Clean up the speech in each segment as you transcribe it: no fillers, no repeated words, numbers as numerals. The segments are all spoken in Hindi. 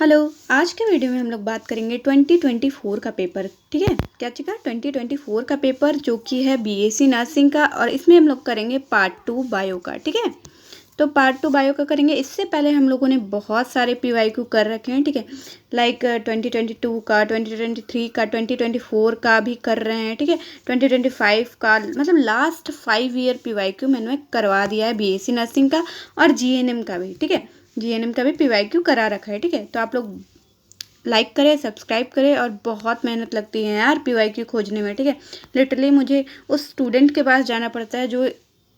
हेलो। आज के वीडियो में हम लोग बात करेंगे 2024 का पेपर। ठीक है, क्या चीज़ 2024 का पेपर जो कि है बीएससी नर्सिंग का, और इसमें हम लोग करेंगे पार्ट 2 बायो का। ठीक है, तो पार्ट 2 बायो का करेंगे। इससे पहले हम लोगों ने बहुत सारे पीवाईक्यू कर रखे हैं। ठीक है, लाइक 2022 का, 2023 का, 2024 का भी कर रहे हैं। ठीक है, 2025 का, मतलब लास्ट 5 ईयर पीवाईक्यू मैंने करवा दिया है बीएससी नर्सिंग का, और जीएनएम का भी। ठीक है, जीएनएम का भी पीवाईक्यू करा रखा है। ठीक है, तो आप लोग लाइक करें, सब्सक्राइब करें। और बहुत मेहनत लगती है यार पीवाईक्यू खोजने में। ठीक है, लिटरली मुझे उस स्टूडेंट के पास जाना पड़ता है जो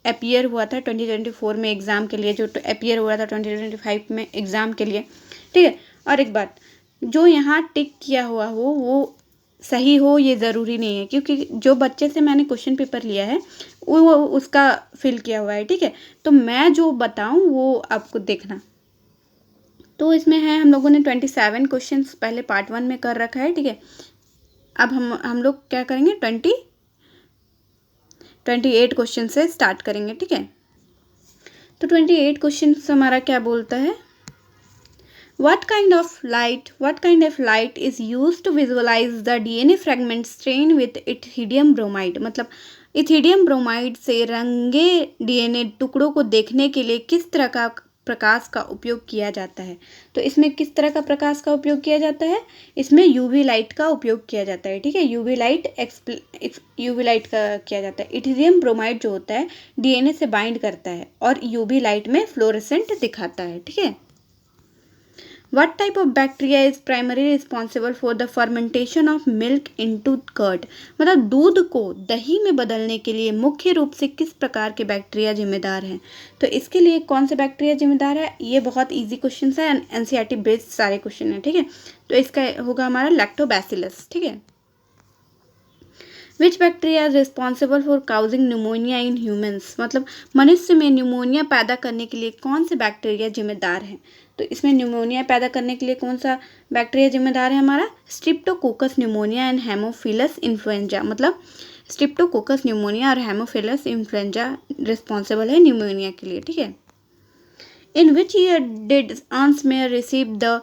अपीयर हुआ था 2024 में एग्ज़ाम के लिए, जो अपीयर हुआ था 2025 में एग्ज़ाम के लिए। ठीक है, और एक बात, जो यहाँ टिक किया हुआ हो वो सही हो ये ज़रूरी नहीं है, क्योंकि जो बच्चे से मैंने क्वेश्चन पेपर लिया है वो उसका फिल किया हुआ है। ठीक है, तो मैं जो बताऊँ वो आपको देखना। तो इसमें है, हम लोगों ने 27 क्वेश्चंस पहले पार्ट 1 में कर रखा है। ठीक है, अब हम लोग क्या करेंगे, 28 क्वेश्चन से स्टार्ट करेंगे। ठीक है, तो 28 क्वेश्चन हमारा क्या बोलता है, What kind of light is used to visualize the DNA fragment strain with ethidium bromide? मतलब इथिडियम ब्रोमाइड से रंगे डीएनए टुकड़ों को देखने के लिए किस तरह का प्रकाश का उपयोग किया जाता है। तो इसमें किस तरह का प्रकाश का उपयोग किया जाता है, इसमें यूवी लाइट का उपयोग किया जाता है। ठीक है, यूवी लाइट का किया जाता है। इथिडियम ब्रोमाइड जो होता है डीएनए से बाइंड करता है और यूवी लाइट में फ्लोरेसेंट दिखाता है। ठीक है, What type of bacteria is primarily responsible for the fermentation of milk into curd? मतलब दूध को दही में बदलने के लिए मुख्य रूप से किस प्रकार के बैक्टीरिया जिम्मेदार हैं। तो इसके लिए कौन से बैक्टीरिया जिम्मेदार है, ये बहुत इजी क्वेश्चन है, एनसीईआरटी बेस्ड सारे क्वेश्चन हैं। ठीक है, तो इसका होगा हमारा लैक्टोबैसिलस। ठीक है, विच bacteria is responsible for causing pneumonia in humans? मतलब मनुष्य में न्यूमोनिया पैदा करने के लिए कौन से बैक्टीरिया जिम्मेदार हैं। तो इसमें न्यूमोनिया पैदा करने के लिए कौन सा बैक्टीरिया जिम्मेदार है हमारा, Streptococcus pneumoniae and Haemophilus influenzae. मतलब स्ट्रिप्टोकोकस न्यूमोनिया और हेमोफिलस इन्फ्लुएंजा रिस्पॉन्सिबल है न्यूमोनिया के लिए। ठीक है, in which year did Ernst Mayr receive the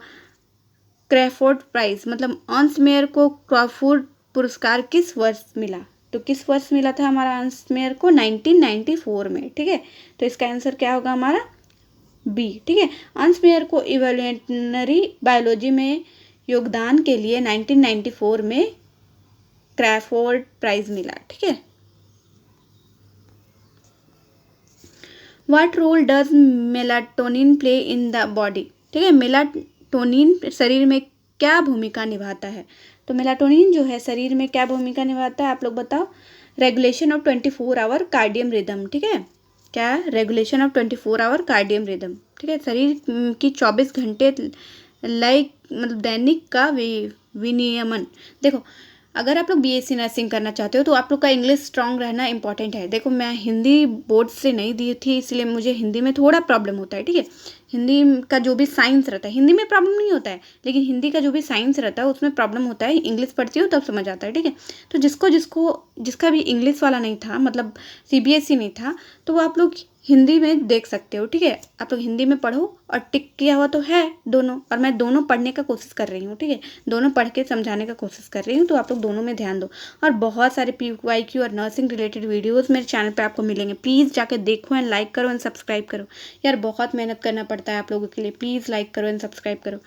Crafoord prize? मतलब अर्न्स्ट मेयर को क्रॉफोर्ड पुरस्कार किस वर्ष मिला? तो किस वर्ष मिला था हमारा अर्न्स्ट मेयर को, 1994 में। ठीक है, तो इसका आंसर क्या होगा हमारा, बी। ठीक है, अर्न्स्ट मेयर को इवोल्यूशनरी बायोलॉजी में योगदान के लिए 1994 में क्रैफोर्ड प्राइज मिला। ठीक है, what role does melatonin play in the body? ठीक है, मेलाटोनिन शरीर में क्या भूमिका निभाता है? तो मेलाटोनिन जो है शरीर में क्या भूमिका निभाता है, आप लोग बताओ। Regulation of 24 hour circadian rhythm. ठीक है, क्या, regulation of 24 hour circadian rhythm. ठीक है, शरीर की 24 घंटे लय, मतलब दैनिक का विनियमन। देखो, अगर आप लोग बीएससी नर्सिंग करना चाहते हो तो आप लोग का इंग्लिश स्ट्रांग रहना इंपॉर्टेंट है। देखो, मैं हिंदी बोर्ड से नहीं दी थी, इसलिए मुझे हिंदी में थोड़ा प्रॉब्लम होता है। ठीक है, हिंदी का जो भी साइंस रहता है, हिंदी में प्रॉब्लम नहीं होता है, लेकिन हिंदी का जो भी साइंस रहता है उसमें प्रॉब्लम होता है। इंग्लिश पढ़ती हो तब समझ आता है। ठीक है, तो जिसका भी इंग्लिश वाला नहीं था, मतलब सीबीएसई नहीं था, तो वो आप लोग हिंदी में देख सकते हो। ठीक है, आप लोग हिंदी में पढ़ो, और टिक किया हुआ तो है दोनों, और मैं दोनों पढ़ने का कोशिश कर रही हूँ। ठीक है, दोनों पढ़ के समझाने का कोशिश कर रही हूँ, तो आप लोग दोनों में ध्यान दो। और बहुत सारे पीवाईक्यू और नर्सिंग रिलेटेड वीडियोस मेरे चैनल पे आपको मिलेंगे, प्लीज़ जाके देखो एंड लाइक करो एंड सब्सक्राइब करो। यार बहुत मेहनत करना पड़ता है आप लोगों के लिए, प्लीज़ लाइक करो एंड सब्सक्राइब करो।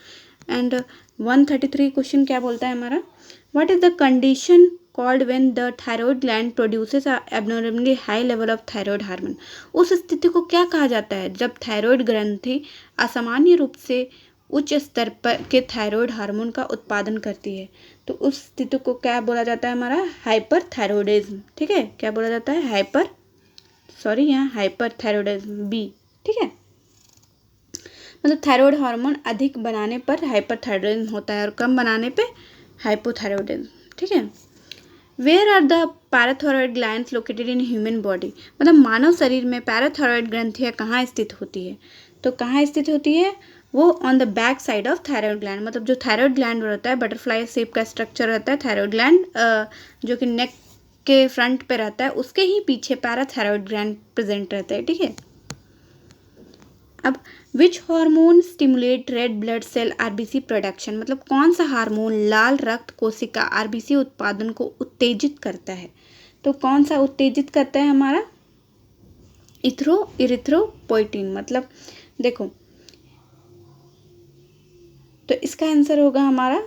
एंड 133 क्वेश्चन क्या बोलता है हमारा, what is the condition called when the thyroid gland produces a abnormally high level of thyroid hormone? उस स्थिति को क्या कहा जाता है जब थायराइड ग्रंथि असामान्य रूप से उच्च स्तर पर के थायराइड हार्मोन का उत्पादन करती है? तो उस स्थिति को क्या बोला जाता है हमारा, हाइपरथायरॉयडिज्म। ठीक है, क्या बोला जाता है, यहाँ हाइपरथायरॉयडिज्म, बी। ठीक है, मतलब थायराइड हार्मोन अधिक बनाने पर हाइपरथायरॉयडिज्म होता है और कम बनाने पे हाइपोथायरॉयडिज्म। ठीक है, where are the parathyroid glands located in human body? मतलब मानव शरीर में पैराथायरॉयड ग्रंथियाँ कहाँ स्थित होती है? तो कहाँ स्थित होती है वो, on the back side of thyroid gland. मतलब जो थायराइड ग्लैंड रहता है, बटरफ्लाई शेप का स्ट्रक्चर रहता है थायराइड ग्लैंड, जो कि नेक के फ्रंट पे रहता है, उसके ही पीछे पैराथायरॉयड ग्लैंड प्रेजेंट रहता है। ठीक है, अब which hormone stimulate red blood cell RBC production, मतलब कौन सा हार्मोन लाल रक्त कोशिका आरबीसी उत्पादन को उत्तेजित करता है। तो कौन सा उत्तेजित करता है हमारा, इरिथ्रोपोइटिन। मतलब देखो, तो इसका आंसर होगा हमारा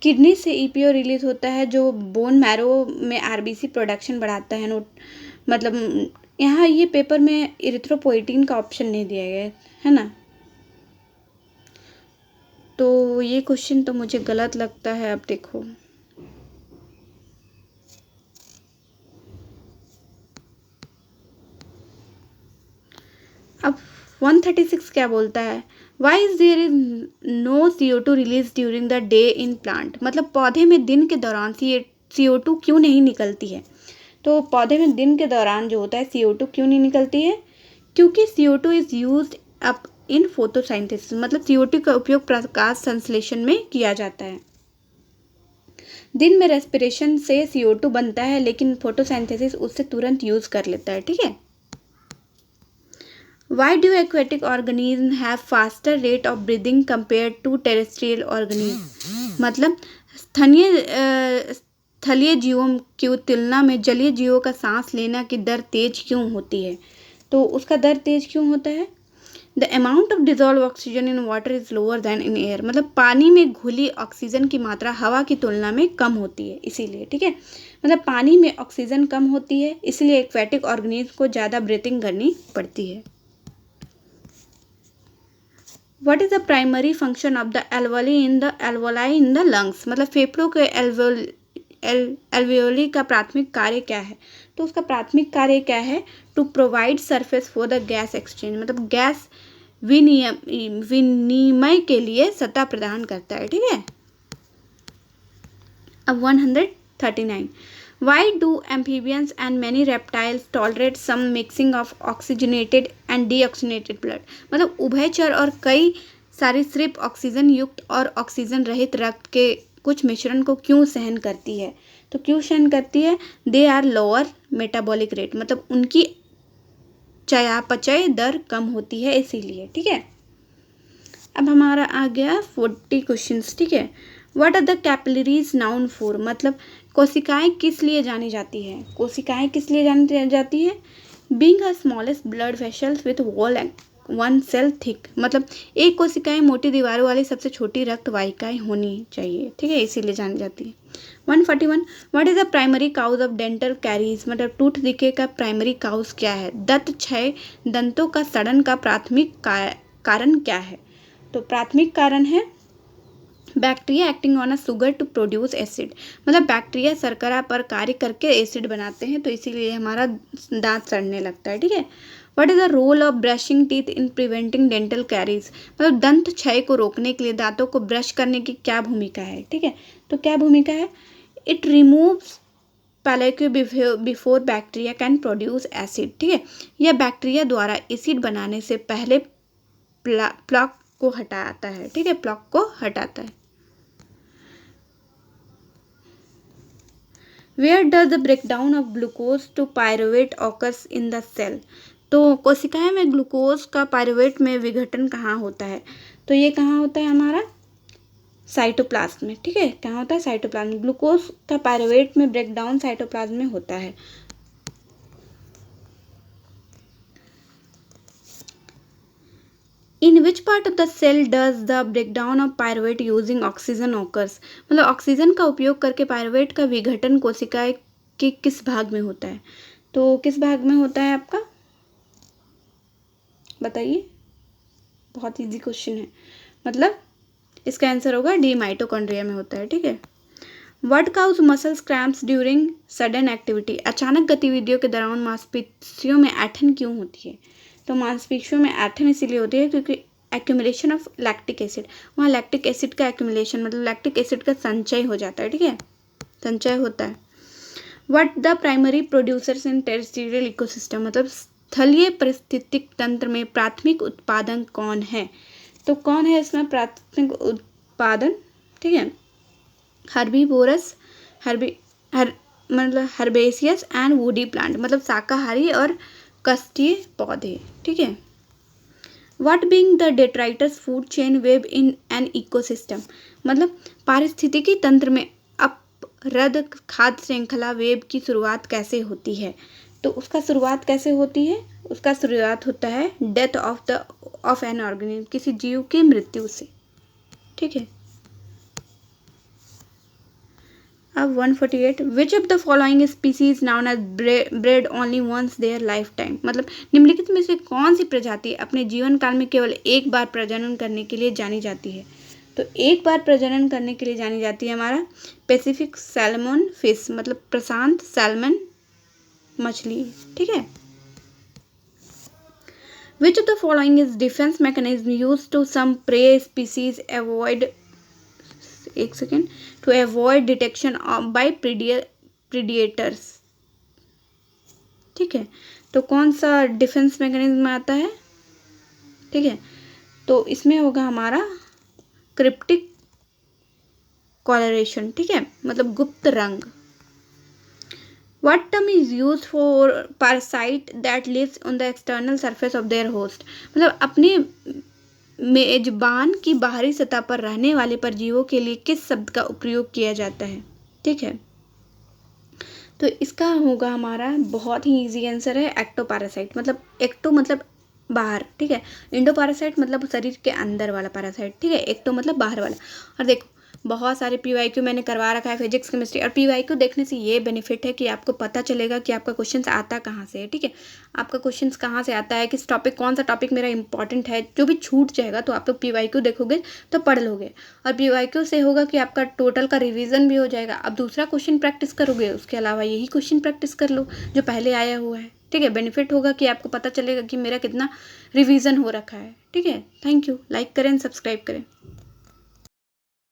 किडनी से ईपीओ रिलीज होता है जो बोन मैरो में आरबीसी प्रोडक्शन बढ़ाता है। नोट मतलब यहाँ ये पेपर में इरिथ्रोपोइटिन का ऑप्शन नहीं दिया गया है ना, तो ये क्वेश्चन तो मुझे गलत लगता है। अब देखो, अब 136 क्या बोलता है, why is there is no CO2 release during the day in plant, मतलब पौधे में दिन के दौरान CO2 क्यों नहीं निकलती है। तो पौधे में दिन के दौरान जो होता है CO2 क्यों नहीं निकलती है, क्योंकि CO2 is used up in photosynthesis, मतलब CO2 का उपयोग प्रकाश संश्लेषण में किया जाता है। दिन में रेस्पिरेशन से CO2 बनता है, लेकिन फोटोसाइंथेसिस उससे तुरंत यूज कर लेता है। ठीक है। Why do aquatic organisms have faster rate of breathing compared to terrestrial organisms? मतलब स्थलीय जीवों की तुलना में जलीय जीवों का सांस लेना की दर तेज क्यों होती है। तो उसका दर तेज क्यों होता है, the amount of dissolve oxygen in water is lower then in air, मतलब पानी में घुली ऑक्सीजन की मात्रा हवा की तुलना में कम होती है, इसीलिए। ठीक है, मतलब पानी में ऑक्सीजन कम होती है, इसलिए एक्वेटिक ऑर्गेनिज्म को ज़्यादा ब्रीथिंग करनी पड़ती है। What is the primary function of the alveoli in the lungs, मतलब फेफड़ों के एल्वियोली का प्राथमिक कार्य क्या है। तो उसका प्राथमिक कार्य क्या है, to provide surface for the gas exchange, मतलब गैस विनिमय के लिए सतह प्रदान करता है। ठीक है। अब 139, Why do amphibians and many reptiles tolerate some mixing of oxygenated and deoxygenated blood, मतलब उभयचर और कई सरीसृप ऑक्सीजन युक्त और ऑक्सीजन रहित रक्त के कुछ मिश्रण को क्यों सहन करती है। तो क्यों सहन करती है, they are lower metabolic rate, मतलब उनकी चयापचय दर कम होती है, इसीलिए। ठीक है। अब हमारा आ गया 40 क्वेश्चंस। ठीक है। What are the capillaries known for, मतलब कोशिकाएं किस लिए जानी जाती है। कोशिकाएं किस लिए जानी जाती है, being a smallest blood vessels with wall and 1 cell thick, मतलब एक कोशिकाएं मोटी दीवारों वाली सबसे छोटी रक्त वाहिकाएं होनी चाहिए। ठीक है, इसीलिए जानी जाती है। 141, what is the primary cause of dental caries, मतलब टूथ डिके का प्राइमरी काउज क्या है। दंत क्षय, दंतों का सड़न का प्राथमिक कारण क्या है। तो प्राथमिक कारण है bacteria acting on a sugar to produce acid, मतलब बैक्टीरिया शर्करा पर कार्य करके एसिड बनाते हैं, तो इसीलिए हमारा दांत सड़ने लगता है। ठीक है। What is the role of brushing teeth in preventing dental caries, मतलब दंत क्षय को रोकने के लिए दांतों को ब्रश करने की क्या भूमिका है। ठीक है, तो क्या भूमिका है, it removes plaque before bacteria can produce acid. ठीक है, यह बैक्टीरिया द्वारा एसिड बनाने से पहले प्लॉक को हटाता है। ठीक है, प्लॉक को हटाता है। Where does the breakdown of glucose to pyruvate occurs in the cell, तो कोशिकाएं में ग्लूकोज का पायरुवेट में विघटन कहाँ होता है। तो ये कहाँ होता है हमारा, साइटोप्लाज्म में। ठीक है, कहाँ होता है, साइटोप्लाज्म। ग्लूकोज का पायरुवेट में ब्रेकडाउन साइटोप्लाज्म में होता है। In which part of the cell does the breakdown of pyruvate using oxygen occurs, मतलब ऑक्सीजन का उपयोग करके पायरुवेट का विघटन कोशिकाएं के किस भाग में होता है। तो किस भाग में होता है आपका, बताइए। बहुत इजी क्वेश्चन है, मतलब इसका आंसर होगा डी, माइटोकॉन्ड्रिया में होता है। ठीक है। What cause muscles cramps during sudden activity, अचानक गतिविधियों के दौरान मांसपेशियों में ऐंठन क्यों होती है। तो मांसपेशियों में ऐंठन इसीलिए होती है क्योंकि एक्यूमुलेशन ऑफ लैक्टिक एसिड, वहाँ लैक्टिक एसिड का एक्यूमुलेशन, मतलब लैक्टिक एसिड का संचय हो जाता है। ठीक है, संचय होता है। What the primary producers in terrestrial ecosystem, मतलब स्थलीय पारिस्थितिक तंत्र में प्राथमिक उत्पादन कौन है। तो कौन है इसमें प्राथमिक उत्पादन। ठीक है, हर्बीवोरस, मतलब हर्बेसियस एंड वुडी प्लांट, मतलब शाकाहारी और कष्टीय पौधे। ठीक है। What being the detritus food chain web in an ecosystem, मतलब पारिस्थितिकी तंत्र में अपरद खाद्य श्रृंखला वेब की शुरुआत कैसे होती है। तो उसका शुरुआत कैसे होती है, उसका शुरुआत होता है डेथ ऑफ एन ऑर्गेनिज्म, किसी जीव की मृत्यु से। ठीक है। अब 148, which of the following species known as bred only once their life time, मतलब निम्नलिखित में से कौन सी प्रजाति अपने जीवन काल में केवल एक बार प्रजनन करने के लिए जानी जाती है। तो एक बार प्रजनन करने के लिए जानी जाती है हमारा पैसिफिक सैल्मन फिश, मतलब प्रशांत सैल्मन मछली। ठीक है। Which of the following is defence mechanism use to some prey species avoid, एक second, to avoid detection by predators. ठीक है। तो कौन सा डिफेंस मैकेनिज्म आता है। ठीक है। तो इसमें होगा हमारा क्रिप्टिक कॉलरेशन। ठीक है, मतलब गुप्त रंग। What term is used for parasite that lives on the external surface of their host, मतलब अपने मेजबान की बाहरी सतह पर रहने वाले परजीवों के लिए किस शब्द का उपयोग किया जाता है। ठीक है। तो इसका होगा हमारा बहुत ही इजी आंसर है एक्टोपैरासाइट, मतलब एक्टो मतलब बाहर। ठीक है। इंडो पैरासाइट मतलब शरीर के अंदर वाला पैरासाइट। ठीक है। एक्टो मतलब बाहर वाला। और देखो बहुत सारे पीवाईक्यू मैंने करवा रखा है फिजिक्स केमिस्ट्री, और पीवाईक्यू देखने से ये बेनिफिट है कि आपको पता चलेगा कि आपका क्वेश्चन आता कहाँ से है। ठीक है। आपका क्वेश्चन कहाँ से आता है, किस टॉपिक, कौन सा टॉपिक मेरा इंपॉर्टेंट है, जो भी छूट जाएगा तो आप लोग पीवाईक्यू देखोगे तो पढ़ लोगे, और पीवाईक्यू से होगा कि आपका टोटल का रिवीजन भी हो जाएगा। अब दूसरा क्वेश्चन प्रैक्टिस करोगे, उसके अलावा यही क्वेश्चन प्रैक्टिस कर लो जो पहले आया हुआ है। ठीक है। बेनिफिट होगा कि आपको पता चलेगा कि मेरा कितना रिवीजन हो रखा है। ठीक है। Thank you. लाइक करें, सब्सक्राइब करें।